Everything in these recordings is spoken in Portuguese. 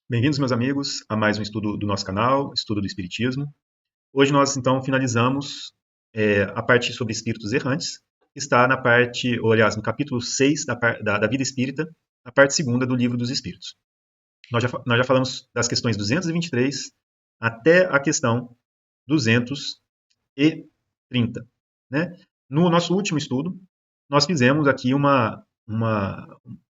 Bem-vindos, meus amigos, a mais um estudo do nosso canal, Estudo do Espiritismo. Hoje nós, então, finalizamos a parte sobre espíritos errantes, que está na parte, ou aliás, no capítulo 6 da Vida Espírita, a parte segunda do Livro dos Espíritos. Nós já falamos das questões 223 até a questão 230. Né? No nosso último estudo, nós fizemos aqui uma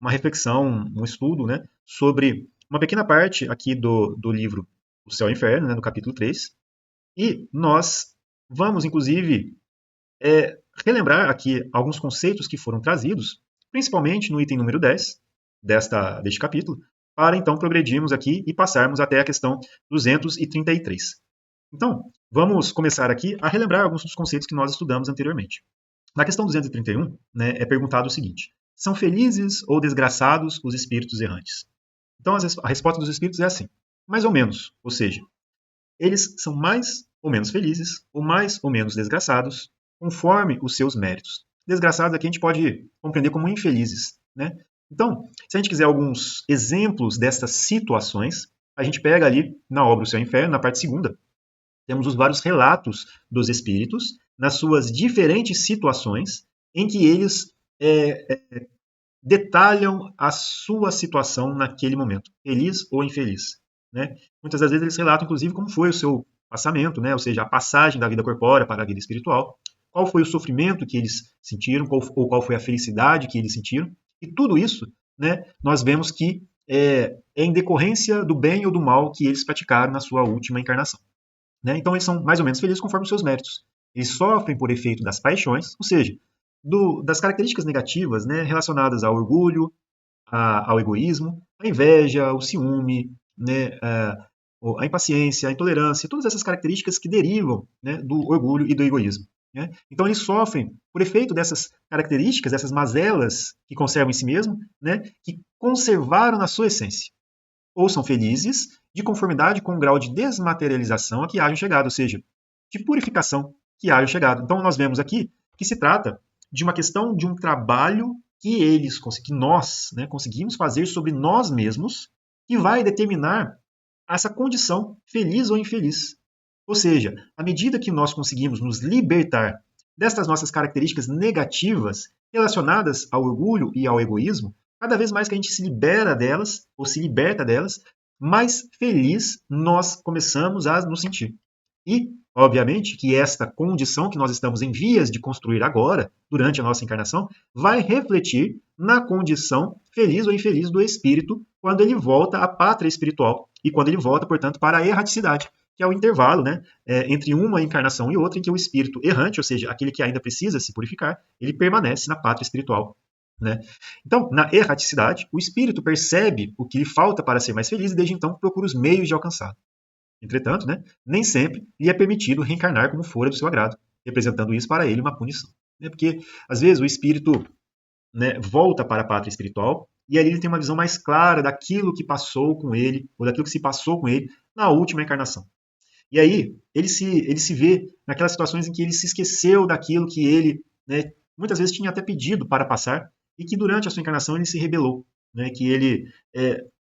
reflexão, um estudo, né, sobre uma pequena parte aqui do livro O Céu e o Inferno, né, no capítulo 3, e nós vamos, inclusive, relembrar aqui alguns conceitos que foram trazidos, principalmente no item número 10 deste capítulo, para então progredirmos aqui e passarmos até a questão 233. Então, vamos começar aqui a relembrar alguns dos conceitos que nós estudamos anteriormente. Na questão 231, né, é perguntado o seguinte: são felizes ou desgraçados os espíritos errantes? Então, a resposta dos espíritos é assim: mais ou menos, ou seja, eles são mais ou menos felizes ou mais ou menos desgraçados, conforme os seus méritos. Desgraçados aqui a gente pode compreender como infelizes, né? Então, se a gente quiser alguns exemplos dessas situações, a gente pega ali na obra O Céu e o Inferno, na parte segunda, temos os vários relatos dos espíritos nas suas diferentes situações em que eles detalham a sua situação naquele momento, feliz ou infeliz. Né? Muitas das vezes eles relatam, inclusive, como foi o seu passamento, né? Ou seja, a passagem da vida corpórea para a vida espiritual, qual foi o sofrimento que eles sentiram, ou qual foi a felicidade que eles sentiram. E tudo isso, né, nós vemos que é em decorrência do bem ou do mal que eles praticaram na sua última encarnação. Né? Então eles são mais ou menos felizes conforme os seus méritos. Eles sofrem por efeito das paixões, ou seja, das características negativas, né, relacionadas ao orgulho, ao egoísmo, à inveja, ao ciúme, né, a impaciência, a intolerância, todas essas características que derivam, né, do orgulho e do egoísmo. Né? Então eles sofrem por efeito dessas características, dessas mazelas que conservam em si mesmo, né, que conservaram na sua essência. Ou são felizes de conformidade com o grau de desmaterialização a que hajam chegado, ou seja, de purificação que hajam chegado. Então nós vemos aqui que se trata de uma questão de um trabalho que nós, né, conseguimos fazer sobre nós mesmos, que vai determinar essa condição feliz ou infeliz. Ou seja, à medida que nós conseguimos nos libertar destas nossas características negativas relacionadas ao orgulho e ao egoísmo, cada vez mais que a gente se libera delas, ou se liberta delas, mais feliz nós começamos a nos sentir. E, obviamente, que esta condição que nós estamos em vias de construir agora, durante a nossa encarnação, vai refletir na condição feliz ou infeliz do espírito quando ele volta à pátria espiritual e quando ele volta, portanto, para a erraticidade, que é o intervalo, né, entre uma encarnação e outra, em que o espírito errante, ou seja, aquele que ainda precisa se purificar, ele permanece na pátria espiritual. Né? Então, na erraticidade, o espírito percebe o que lhe falta para ser mais feliz e desde então procura os meios de alcançar. Entretanto, né, nem sempre lhe é permitido reencarnar como fora do seu agrado, representando isso para ele uma punição. Né? Porque, às vezes, o espírito, né, volta para a pátria espiritual e ali ele tem uma visão mais clara daquilo que passou com ele, ou daquilo que se passou com ele na última encarnação. E aí ele se vê naquelas situações em que ele se esqueceu daquilo que ele, né, muitas vezes tinha até pedido para passar e que durante a sua encarnação ele se rebelou, né, que ele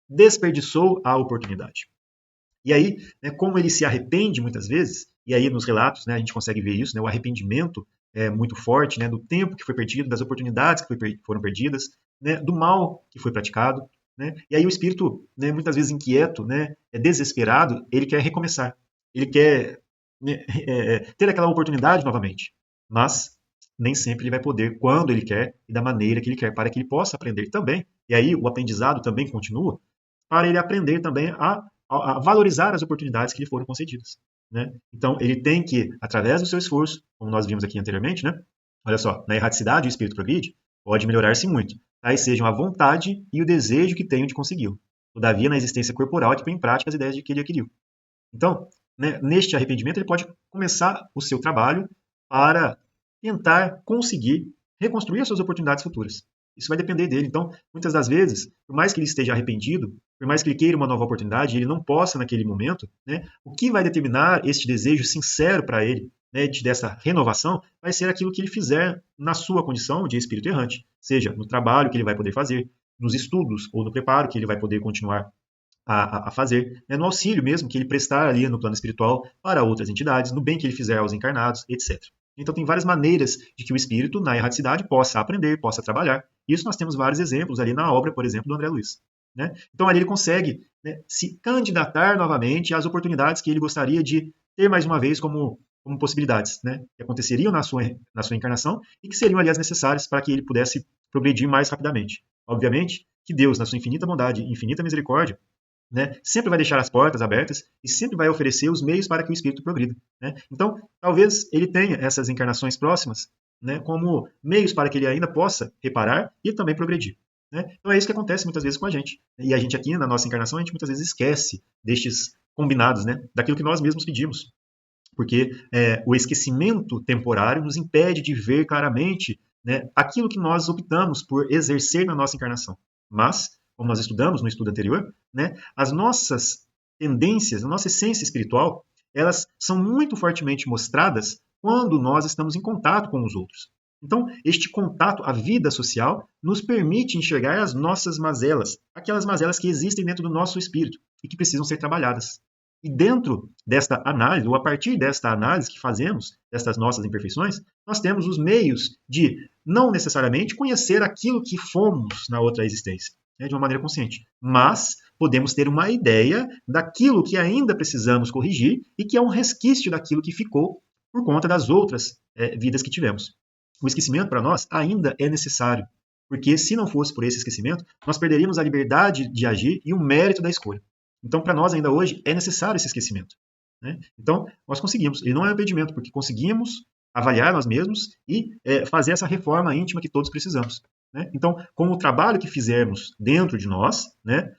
desperdiçou a oportunidade. E aí, né, como ele se arrepende muitas vezes, e aí nos relatos, né, a gente consegue ver isso, né, o arrependimento é muito forte, né, do tempo que foi perdido, das oportunidades que foram perdidas, né, do mal que foi praticado. Né, e aí o espírito, né, muitas vezes inquieto, né, desesperado, ele quer recomeçar. Ele quer, né, ter aquela oportunidade novamente. Mas nem sempre ele vai poder quando ele quer e da maneira que ele quer, para que ele possa aprender também. E aí o aprendizado também continua, para ele aprender também a valorizar as oportunidades que lhe foram concedidas. Né? Então, ele tem que, através do seu esforço, como nós vimos aqui anteriormente, né? Olha só, na erraticidade o espírito progride, pode melhorar-se muito, tais sejam a vontade e o desejo que tenham de consegui-lo. Todavia, na existência corporal é que põe em prática as ideias de que ele adquiriu. Então, né, neste arrependimento, ele pode começar o seu trabalho para tentar conseguir reconstruir as suas oportunidades futuras. Isso vai depender dele. Então, muitas das vezes, por mais que ele esteja arrependido, por mais que ele queira uma nova oportunidade, ele não possa naquele momento, né, o que vai determinar este desejo sincero para ele, né, dessa renovação, vai ser aquilo que ele fizer na sua condição de espírito errante, seja no trabalho que ele vai poder fazer, nos estudos ou no preparo que ele vai poder continuar a fazer, né, no auxílio mesmo que ele prestar ali no plano espiritual para outras entidades, no bem que ele fizer aos encarnados, etc. Então tem várias maneiras de que o espírito, na erraticidade, possa aprender, possa trabalhar. Isso nós temos vários exemplos ali na obra, por exemplo, do André Luiz. Né? Então ali ele consegue, né, se candidatar novamente às oportunidades que ele gostaria de ter mais uma vez como possibilidades, né, que aconteceriam na sua encarnação e que seriam, aliás, necessárias para que ele pudesse progredir mais rapidamente. Obviamente que Deus, na sua infinita bondade e infinita misericórdia, né, sempre vai deixar as portas abertas e sempre vai oferecer os meios para que o espírito progrida. Né? Então, talvez ele tenha essas encarnações próximas, né, como meios para que ele ainda possa reparar e também progredir. Né? Então é isso que acontece muitas vezes com a gente. E a gente aqui, na nossa encarnação, a gente muitas vezes esquece destes combinados, né, daquilo que nós mesmos pedimos. Porque o esquecimento temporário nos impede de ver claramente, né, aquilo que nós optamos por exercer na nossa encarnação. Mas, como nós estudamos no estudo anterior, né, as nossas tendências, a nossa essência espiritual, elas são muito fortemente mostradas quando nós estamos em contato com os outros. Então, este contato, a vida social, nos permite enxergar as nossas mazelas, aquelas mazelas que existem dentro do nosso espírito e que precisam ser trabalhadas. E dentro desta análise, ou a partir desta análise que fazemos, destas nossas imperfeições, nós temos os meios de não necessariamente conhecer aquilo que fomos na outra existência, né, de uma maneira consciente, mas podemos ter uma ideia daquilo que ainda precisamos corrigir e que é um resquício daquilo que ficou por conta das outras vidas que tivemos. O esquecimento para nós ainda é necessário, porque se não fosse por esse esquecimento, nós perderíamos a liberdade de agir e o mérito da escolha. Então, para nós ainda hoje, é necessário esse esquecimento. Né? Então, nós conseguimos. Ele não é um impedimento, porque conseguimos avaliar nós mesmos e fazer essa reforma íntima que todos precisamos. Né? Então, com o trabalho que fizermos dentro de nós, né,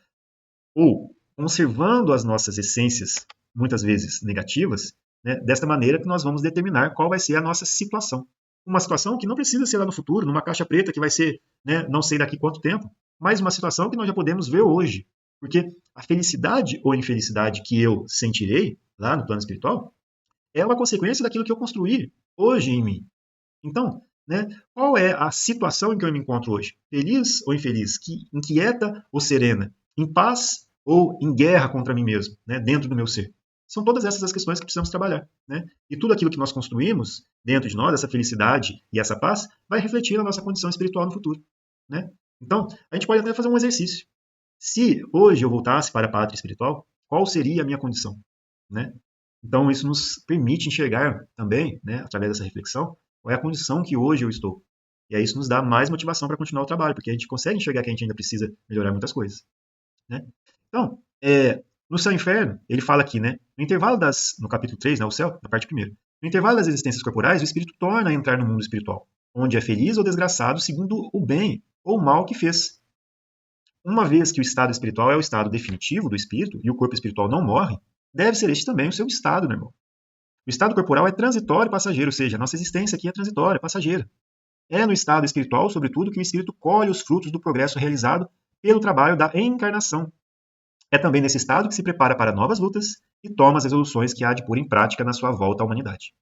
ou conservando as nossas essências, muitas vezes negativas, né, desta maneira que nós vamos determinar qual vai ser a nossa situação. Uma situação que não precisa ser lá no futuro, numa caixa preta que vai ser, né, não sei daqui quanto tempo, mas uma situação que nós já podemos ver hoje. Porque a felicidade ou infelicidade que eu sentirei lá no plano espiritual é uma consequência daquilo que eu construí hoje em mim. Então, né, qual é a situação em que eu me encontro hoje? Feliz ou infeliz? Inquieta ou serena? Em paz ou em guerra contra mim mesmo, né, dentro do meu ser? São todas essas as questões que precisamos trabalhar. Né? E tudo aquilo que nós construímos dentro de nós, essa felicidade e essa paz, vai refletir na nossa condição espiritual no futuro. Né? Então, a gente pode até fazer um exercício. Se hoje eu voltasse para a pátria espiritual, qual seria a minha condição? Né? Então, isso nos permite enxergar também, né, através dessa reflexão, qual é a condição que hoje eu estou. E aí isso nos dá mais motivação para continuar o trabalho, porque a gente consegue enxergar que a gente ainda precisa melhorar muitas coisas. Né? Então, no Céu e Inferno, ele fala aqui, né, no intervalo no capítulo 3, né, o céu, na parte primeira, no intervalo das existências corporais, o espírito torna a entrar no mundo espiritual, onde é feliz ou desgraçado segundo o bem ou o mal que fez. Uma vez que o estado espiritual é o estado definitivo do espírito e o corpo espiritual não morre, deve ser este também o seu estado, meu irmão. O estado corporal é transitório e passageiro, ou seja, a nossa existência aqui é transitória, passageira. É no estado espiritual, sobretudo, que o espírito colhe os frutos do progresso realizado pelo trabalho da encarnação. É também nesse estado que se prepara para novas lutas e toma as resoluções que há de pôr em prática na sua volta à humanidade.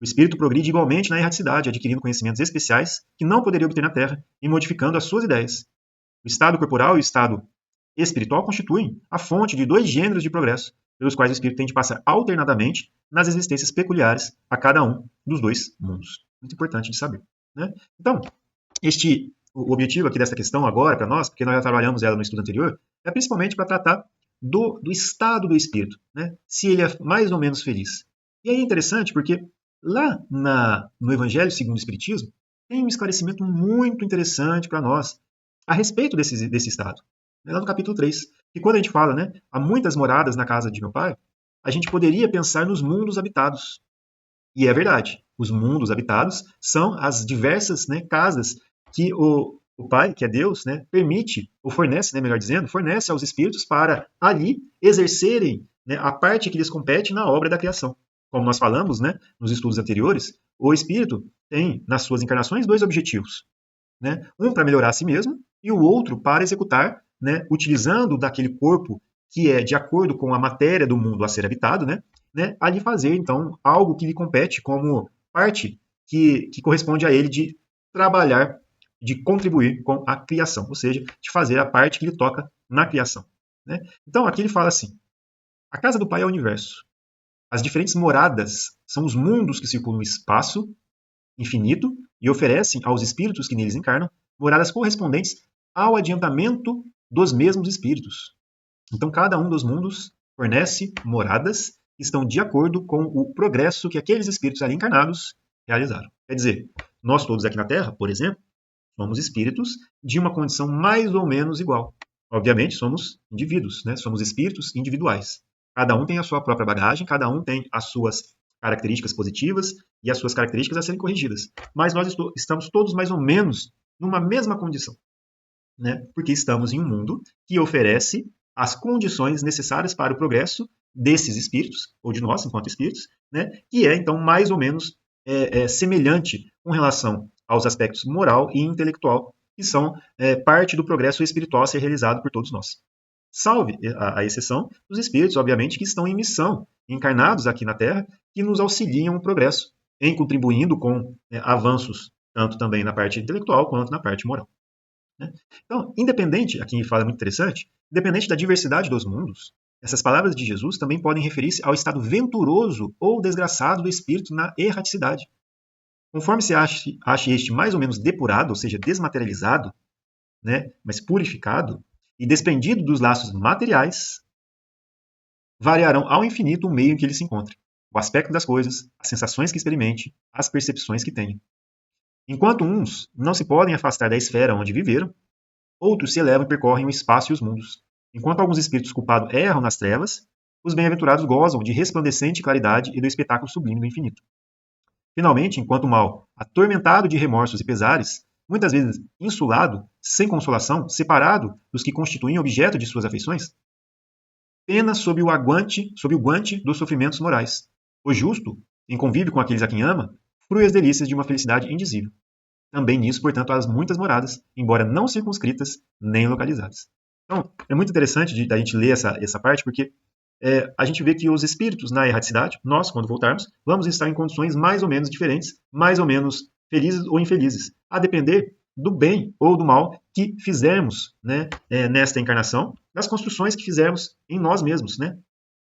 O espírito progride igualmente na erraticidade, adquirindo conhecimentos especiais que não poderia obter na Terra e modificando as suas ideias. O estado corporal e o estado espiritual constituem a fonte de dois gêneros de progresso, pelos quais o espírito tem de passar alternadamente nas existências peculiares a cada um dos dois mundos. Muito importante de saber. Né? Então, o objetivo aqui dessa questão agora para nós, porque nós já trabalhamos ela no estudo anterior, é principalmente para tratar do estado do espírito, né? Se ele é mais ou menos feliz. E aí é interessante porque lá no Evangelho segundo o Espiritismo tem um esclarecimento muito interessante para nós a respeito desse estado. Lá no capítulo 3, que quando a gente fala, né, há muitas moradas na casa de meu pai, a gente poderia pensar nos mundos habitados. E é verdade, os mundos habitados são as diversas, né, casas que o Pai, que é Deus, né, permite, ou fornece, né, melhor dizendo, fornece aos espíritos para ali exercerem, né, a parte que lhes compete na obra da criação. Como nós falamos, né, nos estudos anteriores, o espírito tem nas suas encarnações dois objetivos. Né? Um para melhorar a si mesmo e o outro para executar, né, utilizando daquele corpo que é de acordo com a matéria do mundo a ser habitado, né, ali fazer, então, algo que lhe compete como parte que corresponde a ele de trabalhar, de contribuir com a criação, ou seja, de fazer a parte que lhe toca na criação. né? Então, aqui ele fala assim, a casa do Pai é o universo. As diferentes moradas são os mundos que circulam o espaço infinito e oferecem aos espíritos que neles encarnam moradas correspondentes ao adiantamento dos mesmos espíritos. Então, cada um dos mundos fornece moradas que estão de acordo com o progresso que aqueles espíritos ali encarnados realizaram. Quer dizer, nós todos aqui na Terra, por exemplo, somos espíritos de uma condição mais ou menos igual. Obviamente, somos indivíduos, né? Somos espíritos individuais. Cada um tem a sua própria bagagem, cada um tem as suas características positivas e as suas características a serem corrigidas. Mas nós estamos todos mais ou menos numa mesma condição, né? Porque estamos em um mundo que oferece as condições necessárias para o progresso desses espíritos, ou de nós, enquanto espíritos, né? Que é, então, mais ou menos semelhante com relação aos aspectos moral e intelectual, que são parte do progresso espiritual a ser realizado por todos nós. Salve a exceção dos espíritos, obviamente, que estão em missão, encarnados aqui na Terra, que nos auxiliam no progresso, em contribuindo com avanços, tanto também na parte intelectual quanto na parte moral. Né? Então, independente, aqui fala muito interessante, independente da diversidade dos mundos, essas palavras de Jesus também podem referir-se ao estado venturoso ou desgraçado do espírito na erraticidade. Conforme se ache este mais ou menos depurado, ou seja, desmaterializado, né, mas purificado, e desprendido dos laços materiais, variarão ao infinito o meio em que ele se encontre, o aspecto das coisas, as sensações que experimente, as percepções que tenha. Enquanto uns não se podem afastar da esfera onde viveram, outros se elevam e percorrem o espaço e os mundos. Enquanto alguns espíritos culpados erram nas trevas, os bem-aventurados gozam de resplandecente claridade e do espetáculo sublime do infinito. Finalmente, enquanto o mal, atormentado de remorsos e pesares, muitas vezes insulado, sem consolação, separado dos que constituem objeto de suas afeições, pena sob o guante dos sofrimentos morais. O justo, em convívio com aqueles a quem ama, frui as delícias de uma felicidade indizível. Também nisso, portanto, há muitas moradas, embora não circunscritas nem localizadas. Então, é muito interessante da gente ler essa parte, porque a gente vê que os espíritos na erraticidade, nós, quando voltarmos, vamos estar em condições mais ou menos diferentes, mais ou menos felizes ou infelizes, a depender do bem ou do mal que fizermos, né, nesta encarnação, das construções que fizermos em nós mesmos, né?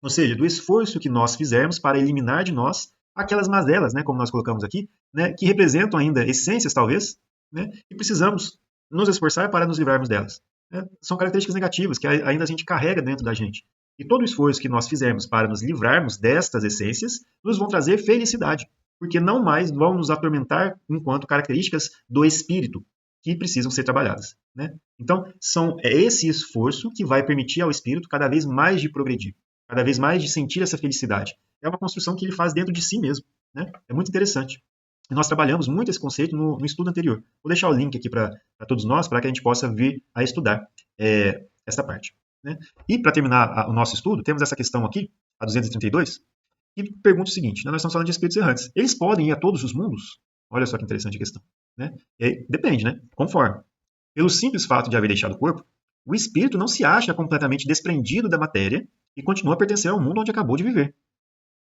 Ou seja, do esforço que nós fizermos para eliminar de nós aquelas mazelas, né, como nós colocamos aqui, né, que representam ainda essências, talvez, né, e precisamos nos esforçar para nos livrarmos delas. Né? São características negativas que ainda a gente carrega dentro da gente. E todo o esforço que nós fizermos para nos livrarmos destas essências nos vão trazer felicidade, porque não mais vão nos atormentar enquanto características do espírito que precisam ser trabalhadas. Né? Então, é esse esforço que vai permitir ao espírito cada vez mais de progredir, cada vez mais de sentir essa felicidade. É uma construção que ele faz dentro de si mesmo. Né? É muito interessante. E nós trabalhamos muito esse conceito no estudo anterior. Vou deixar o link aqui para todos nós, para que a gente possa vir a estudar esta parte. Né? E para terminar o nosso estudo, temos essa questão aqui, a 232, que pergunta o seguinte, né? Nós estamos falando de espíritos errantes. Eles podem ir a todos os mundos? Olha só que interessante a questão. Né? E aí, depende, né? Conforme. Pelo simples fato de haver deixado o corpo, o espírito não se acha completamente desprendido da matéria e continua a pertencer ao mundo onde acabou de viver.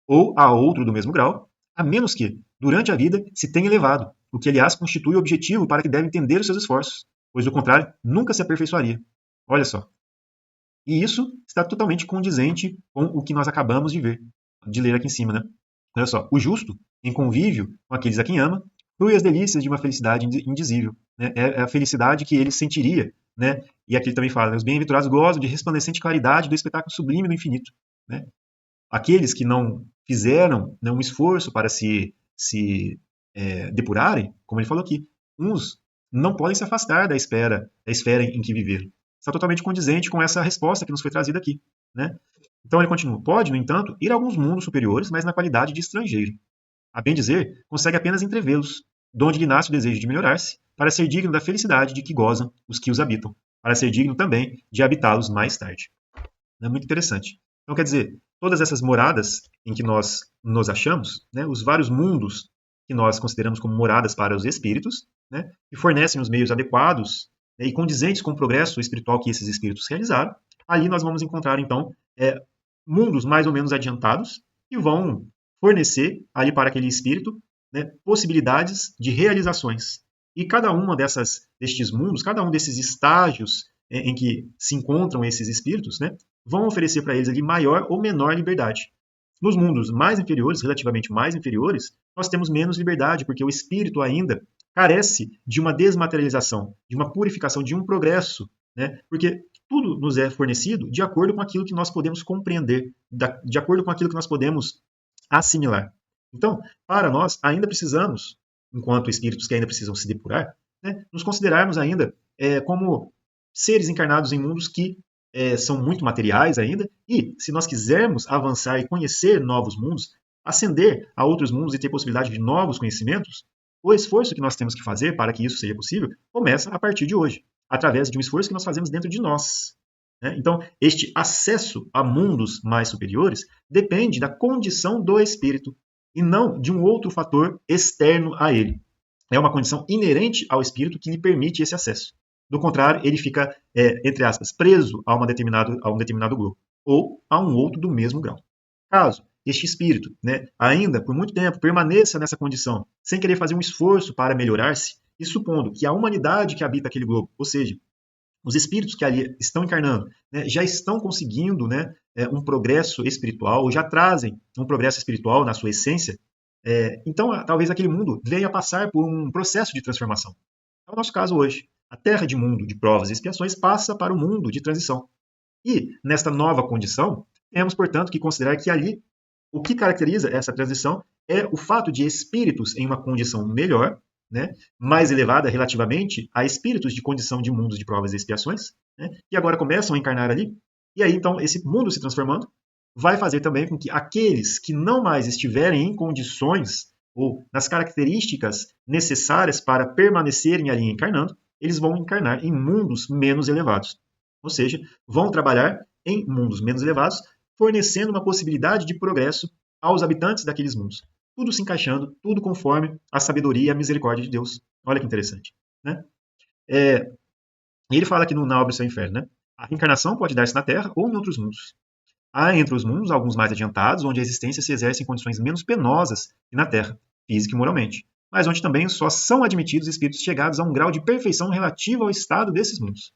Ou a outro do mesmo grau, a menos que, durante a vida, se tenha elevado, o que, aliás, constitui o objetivo para que deve entender os seus esforços, pois, do contrário, nunca se aperfeiçoaria. Olha só. E isso está totalmente condizente com o que nós acabamos de ler aqui em cima, né? Olha só, o justo, em convívio com aqueles a quem ama, frui as delícias de uma felicidade indizível. Né? É a felicidade que ele sentiria, né? E aqui ele também fala, os bem-aventurados gozam de resplandecente claridade do espetáculo sublime do infinito. Né? Aqueles que não fizeram, né, um esforço para se depurarem, como ele falou aqui, uns não podem se afastar da esfera em que viveram. Está totalmente condizente com essa resposta que nos foi trazida aqui. Né? Então ele continua, pode, no entanto, ir a alguns mundos superiores, mas na qualidade de estrangeiro. A bem dizer, consegue apenas entrevê-los, donde lhe nasce o desejo de melhorar-se, para ser digno da felicidade de que gozam os que os habitam, para ser digno também de habitá-los mais tarde. É muito interessante. Então, quer dizer, todas essas moradas em que nós nos achamos, né, os vários mundos que nós consideramos como moradas para os espíritos, né, que fornecem os meios adequados, né, e condizentes com o progresso espiritual que esses espíritos realizaram, ali nós vamos encontrar, então, mundos mais ou menos adiantados que vão fornecer ali para aquele espírito, né, possibilidades de realizações. E cada uma destes mundos, cada um desses estágios em que se encontram esses espíritos, né, vão oferecer para eles ali maior ou menor liberdade. Nos mundos mais inferiores, relativamente mais inferiores, nós temos menos liberdade, porque o espírito ainda carece de uma desmaterialização, de uma purificação, de um progresso, né? Porque tudo nos é fornecido de acordo com aquilo que nós podemos compreender, de acordo com aquilo que nós podemos assimilar. Então, para nós, ainda precisamos, enquanto espíritos que ainda precisam se depurar, né, nos considerarmos ainda como seres encarnados em mundos que são muito materiais ainda, e se nós quisermos avançar e conhecer novos mundos, ascender a outros mundos e ter possibilidade de novos conhecimentos, o esforço que nós temos que fazer para que isso seja possível começa a partir de hoje, através de um esforço que nós fazemos dentro de nós. Né? Então, este acesso a mundos mais superiores depende da condição do espírito e não de um outro fator externo a ele. É uma condição inerente ao espírito que lhe permite esse acesso. Do contrário, ele fica, entre aspas, preso a um determinado grupo ou a um outro do mesmo grau. Caso este espírito, né, ainda por muito tempo permaneça nessa condição, sem querer fazer um esforço para melhorar-se, e supondo que a humanidade que habita aquele globo, ou seja, os espíritos que ali estão encarnando, né, já estão conseguindo, né, um progresso espiritual, ou já trazem um progresso espiritual na sua essência, então talvez aquele mundo venha a passar por um processo de transformação. É o nosso caso hoje. A terra de mundo de provas e expiações passa para o mundo de transição. E, nesta nova condição, temos, portanto, que considerar que ali o que caracteriza essa transição é o fato de espíritos em uma condição melhor, né, mais elevada relativamente a espíritos de condição de mundos de provas e expiações, né, que agora começam a encarnar ali. E aí, então, esse mundo se transformando vai fazer também com que aqueles que não mais estiverem em condições ou nas características necessárias para permanecerem ali encarnando, eles vão encarnar em mundos menos elevados. Ou seja, vão trabalhar em mundos menos elevados, fornecendo uma possibilidade de progresso aos habitantes daqueles mundos. Tudo se encaixando, tudo conforme a sabedoria e a misericórdia de Deus. Olha que interessante. Né? E ele fala aqui na obra do Seu Inferno, né? A reencarnação pode dar-se na Terra ou em outros mundos. Há entre os mundos alguns mais adiantados, onde a existência se exerce em condições menos penosas que na Terra, física e moralmente, mas onde também só são admitidos espíritos chegados a um grau de perfeição relativo ao estado desses mundos.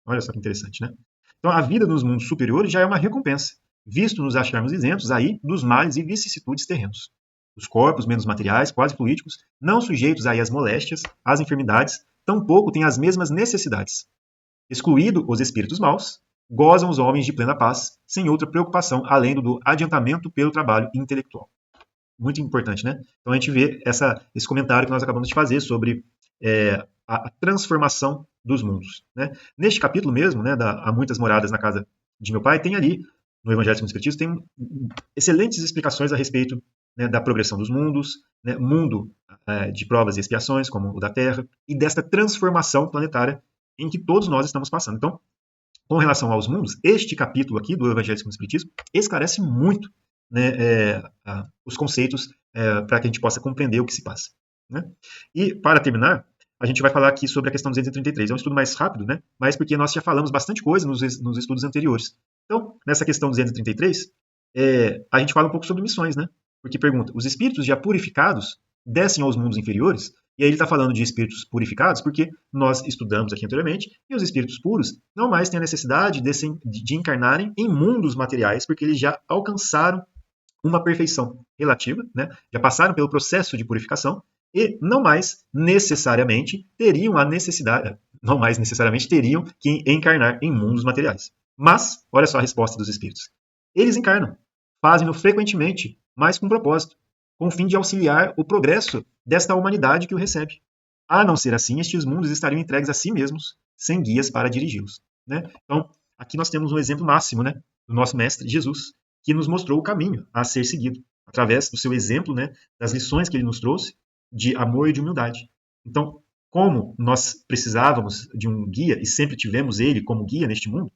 Olha só que interessante, né? Então, a vida nos mundos superiores já é uma recompensa, visto nos acharmos isentos aí dos males e vicissitudes terrenos. Os corpos menos materiais, quase fluídicos, não sujeitos aí às moléstias, às enfermidades, tampouco têm as mesmas necessidades. Excluído os espíritos maus, gozam os homens de plena paz, sem outra preocupação além do adiantamento pelo trabalho intelectual. Muito importante, né? Então a gente vê esse comentário que nós acabamos de fazer sobre a transformação dos mundos. Né? Neste capítulo mesmo, né, Há Muitas Moradas na Casa de Meu Pai, tem ali, no Evangelho segundo o Espiritismo, tem excelentes explicações a respeito, né, da progressão dos mundos, né, mundo de provas e expiações, como o da Terra, e desta transformação planetária em que todos nós estamos passando. Então, com relação aos mundos, este capítulo aqui do Evangelho segundo o Espiritismo esclarece muito, né, os conceitos para que a gente possa compreender o que se passa. Né? E, para terminar, a gente vai falar aqui sobre a questão 233. É um estudo mais rápido, né? Mas porque nós já falamos bastante coisa nos estudos anteriores. Então, nessa questão 233, a gente fala um pouco sobre missões, né? Porque pergunta, os espíritos já purificados descem aos mundos inferiores? E aí ele está falando de espíritos purificados porque nós estudamos aqui anteriormente, e os espíritos puros não mais têm a necessidade de encarnarem em mundos materiais, porque eles já alcançaram uma perfeição relativa, né? Já passaram pelo processo de purificação, e não mais necessariamente teriam que encarnar em mundos materiais. Mas, olha só a resposta dos espíritos. Eles encarnam, fazem-no frequentemente, mas com propósito, com o fim de auxiliar o progresso desta humanidade que o recebe. A não ser assim, estes mundos estariam entregues a si mesmos, sem guias para dirigi-los. Né? Então, aqui nós temos um exemplo máximo, né, do nosso mestre Jesus, que nos mostrou o caminho a ser seguido, através do seu exemplo, né, das lições que ele nos trouxe, de amor e de humildade. Então, como nós precisávamos de um guia e sempre tivemos ele como guia neste mundo,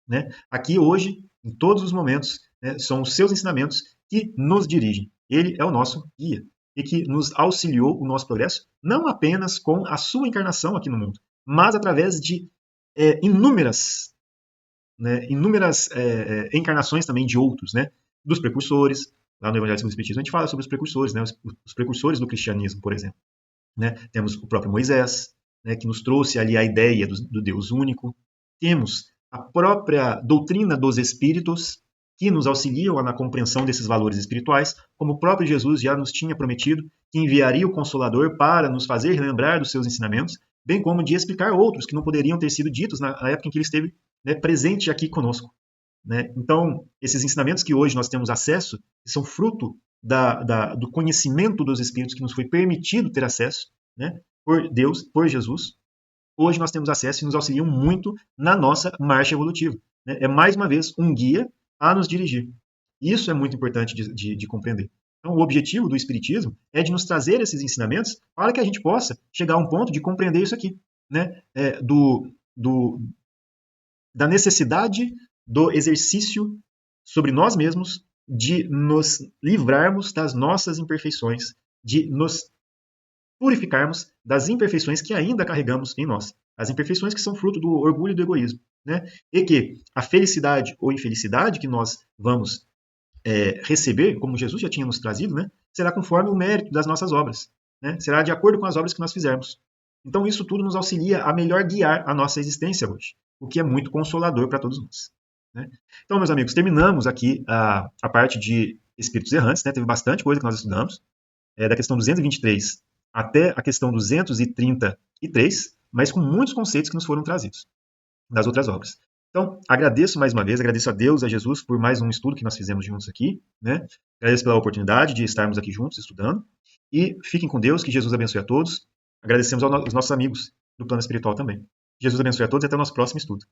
né, aqui hoje, em todos os momentos, né, são os seus ensinamentos que nos dirigem. Ele é o nosso guia e que nos auxiliou o nosso progresso, não apenas com a sua encarnação aqui no mundo, mas através de inúmeras encarnações também de outros, né, dos precursores. Lá no Evangelho segundo o Espiritismo a gente fala sobre os precursores, né, os precursores do cristianismo, por exemplo. Né? Temos o próprio Moisés, né, que nos trouxe ali a ideia do Deus único. temos a própria doutrina dos Espíritos, que nos auxiliam na compreensão desses valores espirituais, como o próprio Jesus já nos tinha prometido, que enviaria o Consolador para nos fazer lembrar dos seus ensinamentos, bem como de explicar outros que não poderiam ter sido ditos na época em que ele esteve, né, presente aqui conosco. Né? Então, esses ensinamentos que hoje nós temos acesso, são fruto do conhecimento dos Espíritos que nos foi permitido ter acesso, né, por Deus, por Jesus. Hoje nós temos acesso e nos auxiliam muito na nossa marcha evolutiva. Né? É, mais uma vez, um guia a nos dirigir. Isso é muito importante de compreender. Então, o objetivo do Espiritismo é de nos trazer esses ensinamentos para que a gente possa chegar a um ponto de compreender isso aqui, né? Da necessidade do exercício sobre nós mesmos, de nos livrarmos das nossas imperfeições, de nos purificarmos das imperfeições que ainda carregamos em nós. As imperfeições que são fruto do orgulho e do egoísmo. Né? E que a felicidade ou infelicidade que nós vamos receber, como Jesus já tinha nos trazido, né, será conforme o mérito das nossas obras. Né? Será de acordo com as obras que nós fizermos. Então isso tudo nos auxilia a melhor guiar a nossa existência hoje, o que é muito consolador para todos nós. Né? Então, meus amigos, terminamos aqui a parte de espíritos errantes, né? Teve bastante coisa que nós estudamos, da questão 223 até a questão 233, mas com muitos conceitos que nos foram trazidos das outras obras. Então, agradeço mais uma vez, agradeço a Deus, a Jesus, por mais um estudo que nós fizemos juntos aqui, né? Agradeço pela oportunidade de estarmos aqui juntos estudando, e fiquem com Deus, que Jesus abençoe a todos. Agradecemos aos nossos amigos do plano espiritual também. Jesus abençoe a todos e até o nosso próximo estudo.